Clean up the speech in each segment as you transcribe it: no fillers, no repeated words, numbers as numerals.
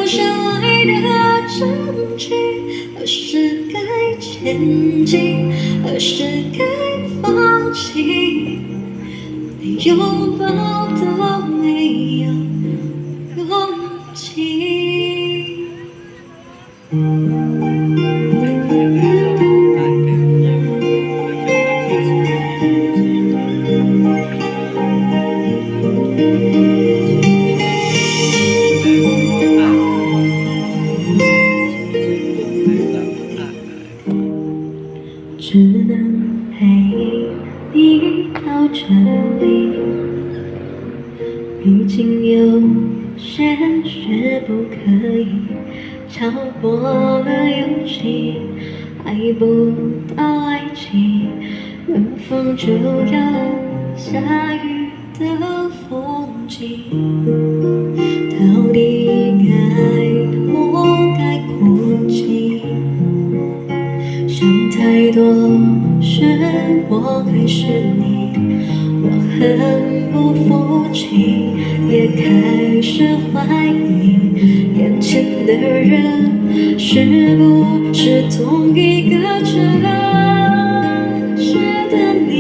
下来的证据？何时该前进？何时该放弃？连拥抱都没有勇气。只能陪你到这里，毕竟有些事不可以超过了勇气，爱不到爱情，远方就要下雨的风景，到底该不该哭泣？想太多是我还是你？我很不服气，也开始怀疑眼前的人是不是同一个真实的你？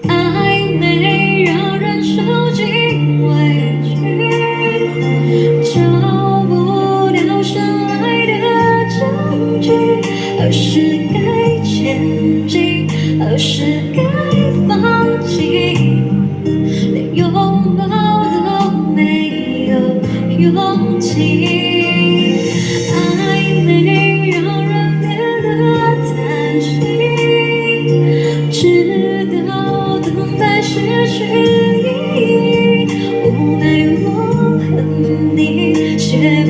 爱没让人受尽委屈，找不到深爱的证据。何时该前进？何时该放弃？连拥抱都没有勇气。爱没让人变得贪心，直到等待失去意义。无奈我恨你，学不